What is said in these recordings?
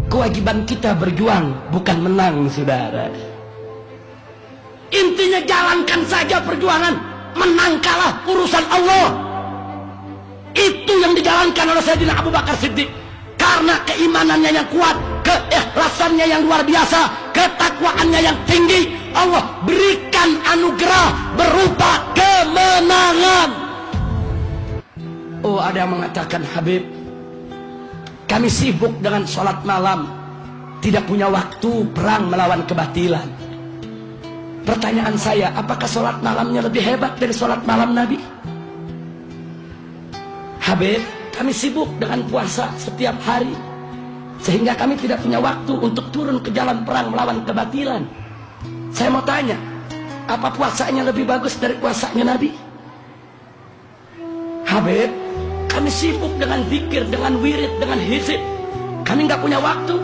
Kewajiban kita berjuang, bukan menang, saudara. Intinya jalankan saja perjuangan. Menang kalah urusan Allah. Itu yang dijalankan oleh Sayyidina Abu Bakar Siddiq. Karena keimanannya yang kuat, keikhlasannya yang luar biasa, ketakwaannya yang tinggi, Allah berikan anugerah berupa kemenangan. Oh, ada yang mengatakan, Habib, kami sibuk dengan sholat malam, tidak punya waktu perang melawan kebatilan. Pertanyaan saya, apakah sholat malamnya lebih hebat dari sholat malam Nabi? Habib, kami sibuk dengan puasa setiap hari, sehingga kami tidak punya waktu untuk turun ke jalan perang melawan kebatilan. Saya mau tanya, apa puasanya lebih bagus dari puasanya Nabi? Habib, kami sibuk dengan zikir, dengan wirid, dengan hizib. Kami nggak punya waktu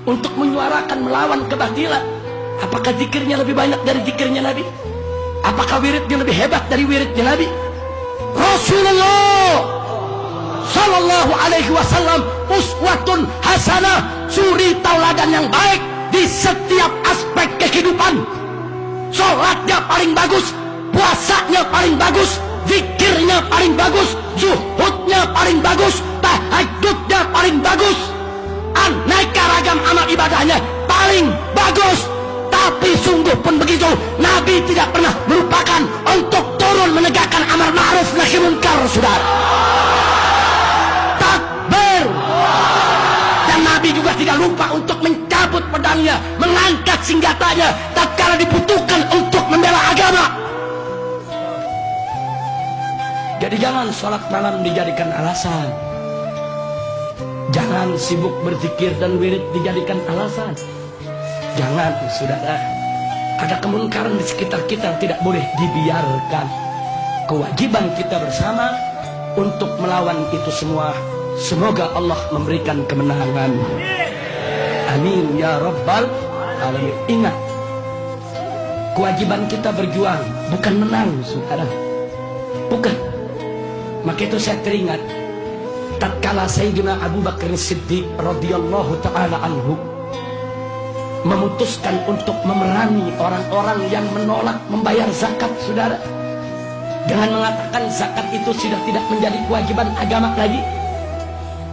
untuk menyuarakan melawan kebatilan. Apakah zikirnya lebih banyak dari zikirnya Nabi? Apakah wiridnya lebih hebat dari wiridnya Nabi? Rasulullah Sallallahu Alaihi Wasallam uswatun hasanah, suri tauladan yang baik di setiap aspek kehidupan. Sholatnya paling bagus, puasanya paling bagus, zikirnya paling bagus, zuhudnya paling bagus, tahajudnya paling bagus, aneka ragam amal ibadahnya paling bagus. Tapi sungguh pun begitu, Nabi tidak pernah melupakan untuk turun menegakkan amar ma'ruf nahi munkar, saudara. Takbir. Dan Nabi juga tidak lupa untuk mencabut pedangnya, mengangkat senjatanya tatkala dibutuhkan untuk membela agama. Jadi jangan sholat malam dijadikan alasan. Jangan sibuk berzikir dan wirid dijadikan alasan. Jangan, saudara. Ada kemungkaran di sekitar kita yang tidak boleh dibiarkan. Kewajiban kita bersama untuk melawan itu semua. Semoga Allah memberikan kemenangan. Amin ya Rabbal Alamin. Ingat, kewajiban kita berjuang, bukan menang, saudara. Bukan. Maka itu saya teringat tatkala Sayyidina Abu Bakar Siddiq radhiyallahu taala anhu memutuskan untuk memerangi orang-orang yang menolak membayar zakat, saudara, dengan mengatakan zakat itu sudah tidak menjadi kewajiban agama lagi.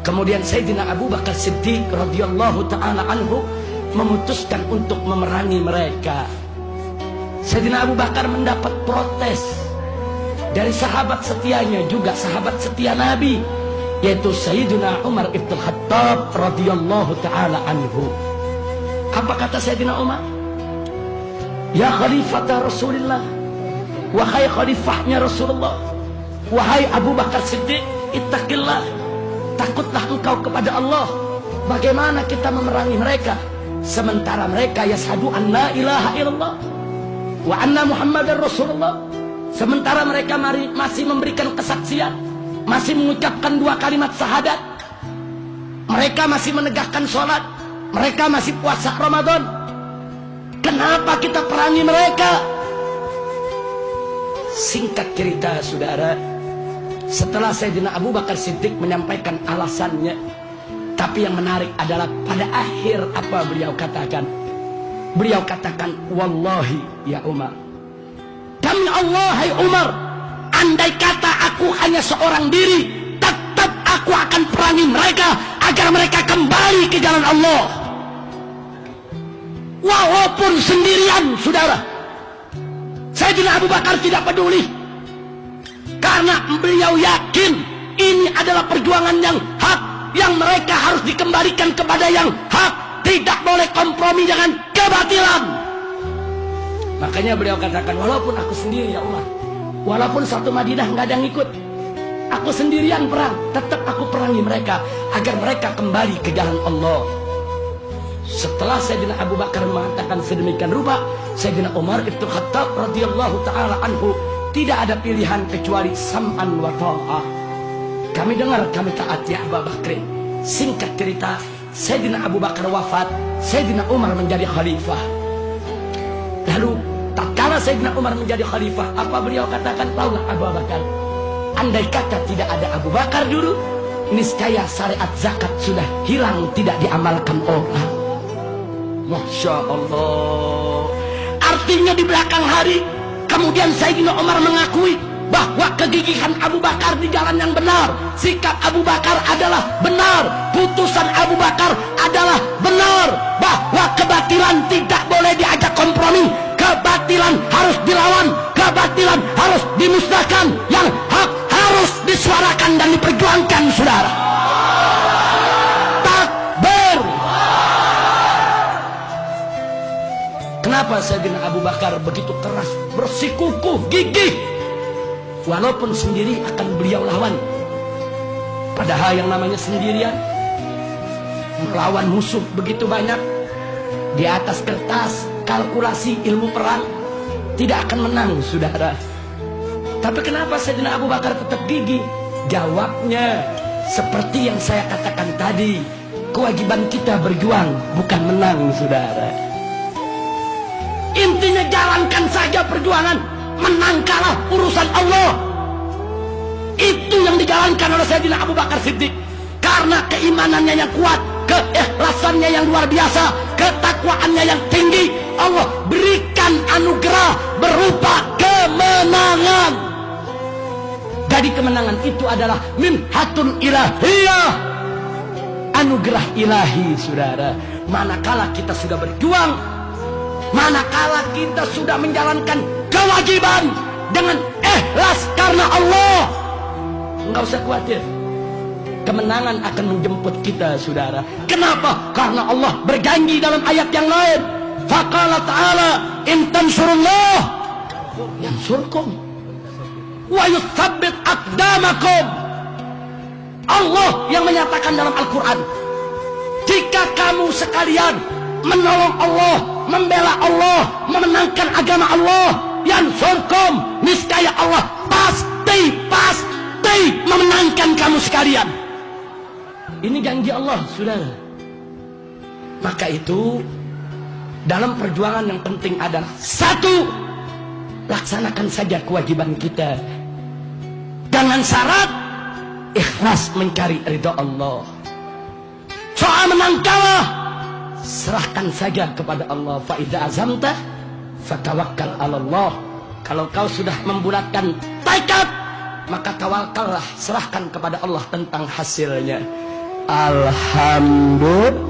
Kemudian Sayyidina Abu Bakar Siddiq radhiyallahu taala anhu memutuskan untuk memerangi mereka. Sayyidina Abu Bakar mendapat protes dari sahabat setianya, juga sahabat setia Nabi, yaitu Sayyidina Umar ibn Khattab radhiyallahu taala anhu. Apa kata Sayyidina Umar? Ya khalifata Rasulullah, wahai khalifahnya Rasulullah, wahai Abu Bakar Siddiq, ittaqillah, takutlah engkau kepada Allah. Bagaimana kita memerangi mereka sementara mereka yashhadu an la ilaha illallah wa anna Muhammadar Rasulullah, sementara mereka masih memberikan kesaksian, masih mengucapkan 2 kalimat syahadat, mereka masih menegakkan sholat, mereka masih puasa Ramadan. Kenapa kita perangi mereka? Singkat cerita, saudara, setelah Sayyidina Abu Bakar Siddiq menyampaikan alasannya, tapi yang menarik adalah pada akhir apa beliau katakan? Beliau katakan, wallahi ya Umar, demi Allah hai Umar, andai kata aku hanya seorang diri, tetap aku akan perangi mereka agar mereka kembali ke jalan Allah. Walaupun sendirian, saudara. Sayyidina Abu Bakar tidak peduli, karena beliau yakin ini adalah perjuangan yang hak, yang mereka harus dikembalikan kepada yang hak, tidak boleh kompromi dengan kebatilan. Makanya beliau katakan, walaupun aku sendiri ya Umar, walaupun satu Madinah nggak ada yang ikut, aku sendirian perang, tetap aku perangi mereka agar mereka kembali ke jalan Allah. Setelah Sayyidina Abu Bakar mengatakan sedemikian rupa, Sayyidina Umar ibn Khattab radhiyallahu taala anhu tidak ada pilihan kecuali sam'an wa ta'ah. Kami dengar, kami taat ya Abu Bakar. Singkat cerita, Sayyidina Abu Bakar wafat, Sayyidina Umar menjadi khalifah. Lalu tatkala Sayyidina Umar menjadi khalifah, apa beliau katakan? Taulah Abu Bakar, andai kata tidak ada Abu Bakar dulu, niscaya syariat zakat sudah hilang, tidak diamalkan orang. Masya Allah. Artinya di belakang hari kemudian Sayyidina Umar mengakui bahwa kegigihan Abu Bakar di jalan yang benar, sikap Abu Bakar adalah benar, putusan Abu Bakar adalah benar, bahwa kebatilan tidak boleh diajak kompromi, kebatilan harus dilawan, kebatilan harus dimusnahkan, yang hak harus disuarakan dan diperjuangkan, saudara. Takbir. Kenapa Sayyidina Abu Bakar begitu keras, bersikukuh gigih? Walaupun sendiri akan beliau lawan. Padahal yang namanya sendirian, melawan musuh begitu banyak, di atas kertas, kalkulasi ilmu perang, tidak akan menang, saudara. Tapi kenapa Sayyidina Abu Bakar tetap gigih? Jawabnya seperti yang saya katakan tadi, kewajiban kita berjuang, bukan menang, saudara. Intinya jalankan saja perjuangan. Menang kalah urusan Allah. Itu yang dijalankan oleh Sayyidina Abu Bakar Siddiq. Karena keimanannya yang kuat, keikhlasannya yang luar biasa, ketakwaannya yang tinggi, Allah berikan anugerah berupa kemenangan. Jadi kemenangan itu adalah minhatun ilahiyah, anugerah ilahi, saudara. Manakala kita sudah berjuang, manakala kita sudah menjalankan kewajiban dengan ikhlas karena Allah, enggak usah khawatir, kemenangan akan menjemput kita, saudara. Kenapa? Karena Allah berjanji dalam ayat yang lain, faqala ta'ala in tansurullah yansurkum wa yutsabbit aqdamakum. Allah yang menyatakan dalam Al-Quran, jika kamu sekalian menolong Allah, membela Allah, memenangkan agama Allah, yansurkum, niscaya Allah pasti memenangkan kamu sekalian. Ini janji Allah, saudara. Maka itu dalam perjuangan yang penting adalah satu, laksanakan saja kewajiban kita dengan syarat ikhlas mencari ridha Allah. Soal menang kalah, serahkan saja kepada Allah. Fa idza azamta fatawakkal 'ala Allah. Kalau kau sudah membulatkan tekad, maka tawakallah, serahkan kepada Allah tentang hasilnya. Alhamdulillah.